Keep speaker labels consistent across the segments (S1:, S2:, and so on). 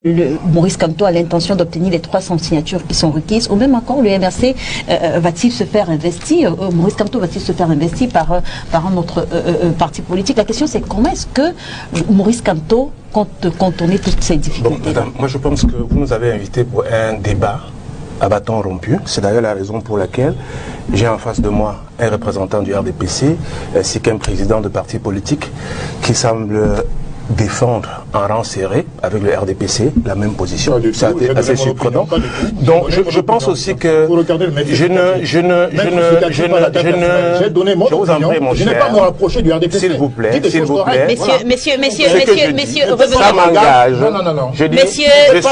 S1: Maurice Kamto a l'intention d'obtenir les 300 signatures qui sont requises, ou même encore le MRC va-t-il se faire investir, Maurice Kamto va-t-il se faire investir par un autre parti politique? La question c'est comment est-ce que Maurice Kamto compte contourner toutes ces difficultés?
S2: Bon, madame, moi je pense que vous nous avez invités pour un débat à bâton rompu. C'est d'ailleurs la raison pour laquelle j'ai en face de moi un représentant du RDPC ainsi qu'un président de parti politique qui semble défendre en rang serré avec le RDPC la même position. C'est assez surprenant. Donc je pense aussi que je vous en prie, mon cher.
S3: Je n'ai pas à me rapprocher du RDPC.
S2: S'il vous plaît,
S1: Messieurs,
S2: ça m'engage.
S3: Non.
S2: Je dis, je suis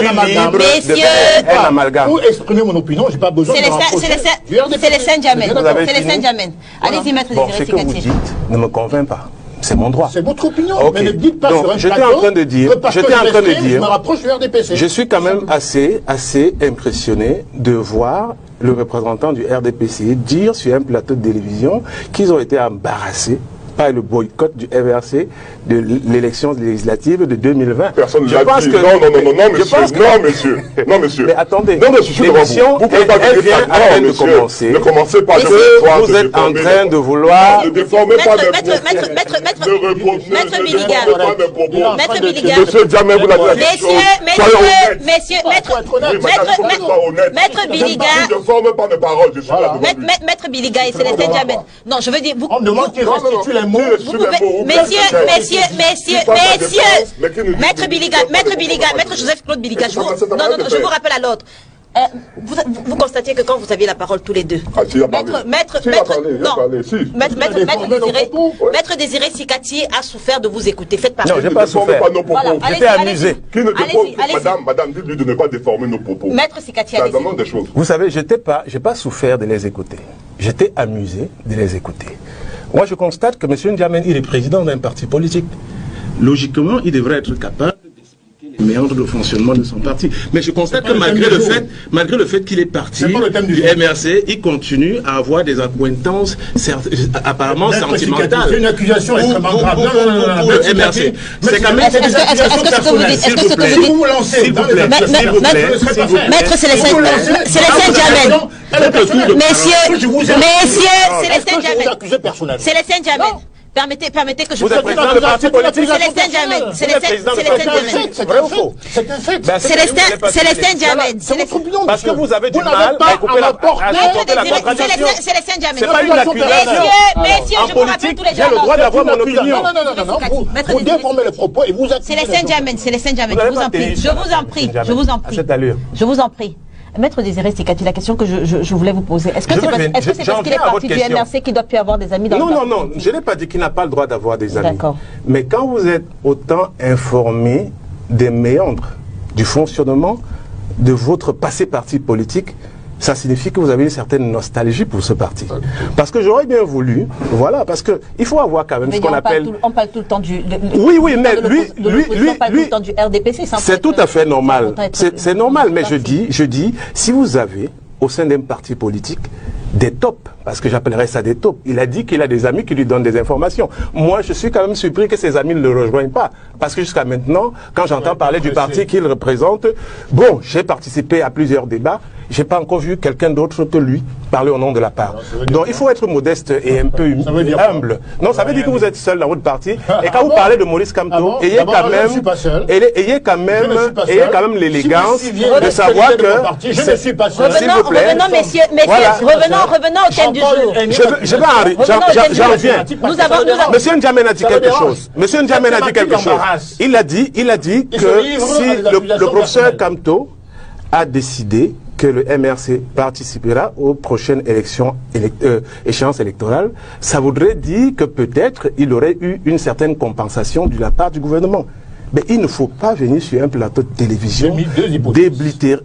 S2: libre de faire un amalgame.
S3: Pour exprimer mon opinion, j'ai pas besoin de me rapprocher du RDPC.
S1: C'est les Saint-Germain. C'est les Saint-Germain. Allez-y, maître
S2: Bon, ce que vous dites ne me convainc pas. C'est mon droit.
S3: C'est votre opinion,
S2: okay.
S3: Mais ne dites pas
S2: donc,
S3: sur un
S2: j'étais
S3: plateau
S2: en train de dire,
S3: je me rapproche du RDPC.
S2: Je suis quand même assez impressionné de voir le représentant du RDPC dire sur un plateau de télévision qu'ils ont été embarrassés par le boycott du MRC de l'élection législative de 2020.
S4: Personne ne l'a dit. Non, monsieur.
S2: Mais attendez,
S4: l'émission,
S2: elle vient à peine de commencer.
S4: Ne commencez pas.
S2: Vous êtes en train de vouloir...
S4: Ne déformez pas mes propos.
S1: Maître Biliga.
S4: Monsieur Djamé, vous l'avez dit.
S1: Maître Biliga.
S4: Ne déformez pas mes paroles.
S1: Maître Biliga et Célestin Djamé. Non, je veux dire...
S3: On demande qu'il restitue les mots.
S1: Messieurs, Maître Biliga, Maître Joseph-Claude Biliga, je vous rappelle à l'ordre. Vous constatez que quand vous aviez la parole tous les deux, Maître Désiré Sikati a souffert de vous écouter. Faites partie.
S2: Non, j'ai pas souffert. J'étais amusé.
S4: Madame, dites-lui de ne pas déformer nos propos.
S1: Maître Sikati,
S4: ça demande des choses.
S2: Vous savez, j'ai pas souffert de les écouter. J'étais amusé de les écouter. Moi, je constate que M. N'Djamène, il est président d'un parti politique. Logiquement, il devrait être capable d'expliquer les méandres de fonctionnement de son parti. Mais je constate que malgré le fait qu'il est parti du MRC, il continue à avoir des accointances apparemment sentimentales.
S3: C'est une accusation extrêmement grave.
S2: Pour le MRC. C'est quand même...
S1: Est-ce que ce que vous dites...
S3: Si vous vous lancez...
S2: S'il vous plaît.
S1: Maître Célestin Djamène. Célestin Djamène. Permettez que je
S2: vous êtes président de parti politique.
S1: Célestin Djamène.
S3: C'est vrai ou faux? C'est un fait.
S1: Célestin Djamène.
S2: Parce que vous avez du mal à couper la contradiction.
S1: Célestin Djamène.
S2: C'est pas une accusation.
S1: Messieurs,
S2: en politique, j'ai le droit d'avoir mon opinion.
S3: Non. Vous déformez les propos et vous accusez.
S1: Célestin Djamène, je vous en prie. Maître Désiré Sikati, la question que je voulais vous poser, est-ce que c'est parce qu'il est parti du MRC qu'il doit plus avoir des amis dans le parti?
S2: Non, je n'ai pas dit qu'il n'a pas le droit d'avoir des amis.
S1: D'accord.
S2: Mais quand vous êtes autant informé des méandres du fonctionnement de votre passé parti politique, ça signifie que vous avez une certaine nostalgie pour ce parti. Parce que j'aurais bien voulu, voilà, parce que il faut avoir quand même ce qu'on appelle...
S1: On parle tout le temps du...
S2: Oui, mais lui,
S1: on parle tout le temps du RDPC.
S2: C'est tout à fait normal. C'est normal, mais je dis, si vous avez au sein d'un parti politique des tops, parce que j'appellerais ça des tops. Il a dit qu'il a des amis qui lui donnent des informations. Moi, je suis quand même surpris que ses amis ne le rejoignent pas. Parce que jusqu'à maintenant, quand j'entends parler du parti qu'il représente, bon, j'ai participé à plusieurs débats, j'ai pas encore vu quelqu'un d'autre que lui parler au nom de la part. Donc il faut être modeste et un peu humble. Non, ça veut dire que vous êtes seul dans votre parti. Et quand vous parlez de Maurice Kamto, ayez quand même l'élégance de savoir que...
S1: Je ne suis pas seul. Revenons, messieurs, revenons au thème du jour.
S2: J'en viens. Monsieur N'Djamène a dit quelque chose. Monsieur N'Djamène a dit quelque chose. Il a dit que si le professeur Kamto a décidé que le MRC participera aux prochaines échéances électorales, ça voudrait dire que peut-être il aurait eu une certaine compensation de la part du gouvernement. Mais il ne faut pas venir sur un plateau de télévision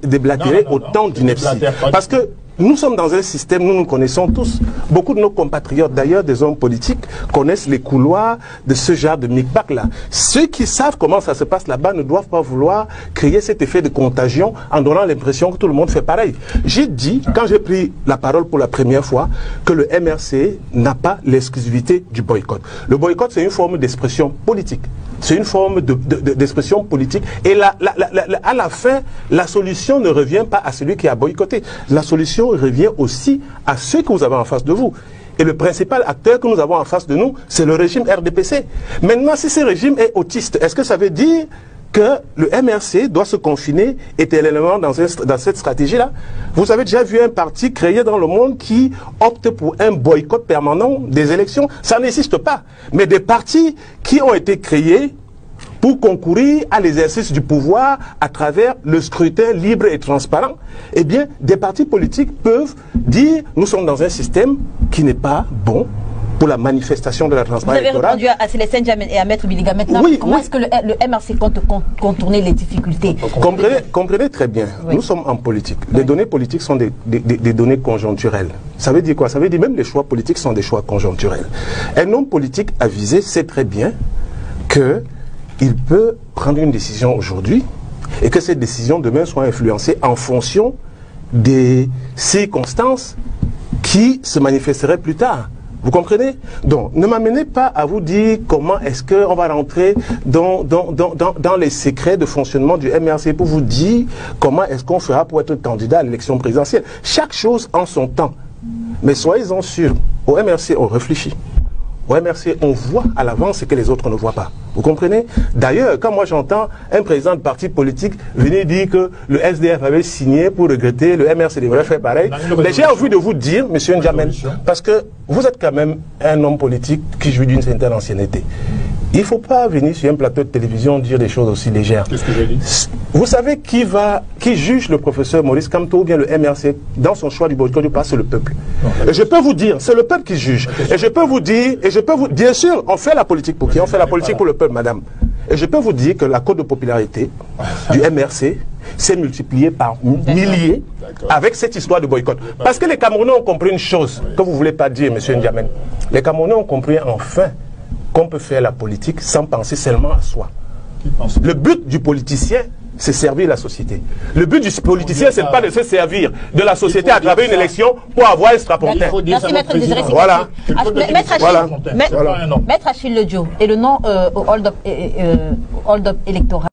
S2: déblatérer autant d'inepties. Parce que nous sommes dans un système, nous connaissons tous. Beaucoup de nos compatriotes, d'ailleurs des hommes politiques, connaissent les couloirs de ce genre de micmac-là. Ceux qui savent comment ça se passe là-bas ne doivent pas vouloir créer cet effet de contagion en donnant l'impression que tout le monde fait pareil. J'ai dit, quand j'ai pris la parole pour la première fois, que le MRC n'a pas l'exclusivité du boycott. Le boycott, c'est une forme d'expression politique. C'est une forme d'expression politique. Et à la fin, la solution ne revient pas à celui qui a boycotté. La solution revient aussi à ceux que vous avez en face de vous. Et le principal acteur que nous avons en face de nous, c'est le régime RDPC. Maintenant, si ce régime est autiste, est-ce que ça veut dire que le MRC doit se confiner éternellement dans cette stratégie-là? Vous avez déjà vu un parti créé dans le monde qui opte pour un boycott permanent des élections? Ça n'existe pas. Mais des partis qui ont été créés pour concourir à l'exercice du pouvoir à travers le scrutin libre et transparent, eh bien, des partis politiques peuvent dire « nous sommes dans un système qui n'est pas bon ». Pour la manifestation de la transparence électorale.
S1: Vous avez répondu à Célestin Djamena et à Maître Biliga. Maintenant, comment est-ce que le MRC compte contourner les difficultés?
S2: Comprenez très bien, nous sommes en politique. Les données politiques sont des données conjoncturelles. Ça veut dire quoi? Ça veut dire même les choix politiques sont des choix conjoncturels. Un homme politique avisé sait très bien qu'il peut prendre une décision aujourd'hui et que cette décision demain soit influencée en fonction des circonstances qui se manifesteraient plus tard. Vous comprenez? Donc, ne m'amenez pas à vous dire comment est-ce qu'on va rentrer dans les secrets de fonctionnement du MRC pour vous dire comment est-ce qu'on fera pour être candidat à l'élection présidentielle. Chaque chose en son temps. Mais soyez-en sûrs, au MRC, on réfléchit. Au MRC, on voit à l'avance ce que les autres ne voient pas. Vous comprenez? D'ailleurs, quand moi j'entends un président de parti politique venir dire que le SDF avait signé pour regretter, le MRC devrait faire pareil, j'ai envie de vous dire, monsieur N'Djamena, parce que vous êtes quand même un homme politique qui jouit d'une certaine ancienneté. Il ne faut pas venir sur un plateau de télévision dire des choses aussi légères.
S3: Qu'est-ce que j'ai dit?
S2: Vous savez qui juge le professeur Maurice Kamto ou bien le MRC dans son choix du boycott ou pas? C'est le peuple. Et je peux vous dire, c'est le peuple qui juge. Et je peux vous dire, bien sûr, on fait la politique pour qui? On fait la politique pour le peuple, madame. Et je peux vous dire que la cote de popularité du MRC s'est multipliée par milliers avec cette histoire de boycott. Parce que les Camerounais ont compris une chose que vous ne voulez pas dire, monsieur N'Djamena. Les Camerounais ont compris enfin qu'on peut faire la politique sans penser seulement à soi. Le but du politicien, c'est servir la société. Le but du politicien, c'est pas de se servir de la société à travers une élection pour avoir un strapontin.
S1: Merci, Maître Désiré.
S2: Voilà.
S1: Maître Achille Ledio et le nom hold-up électoral.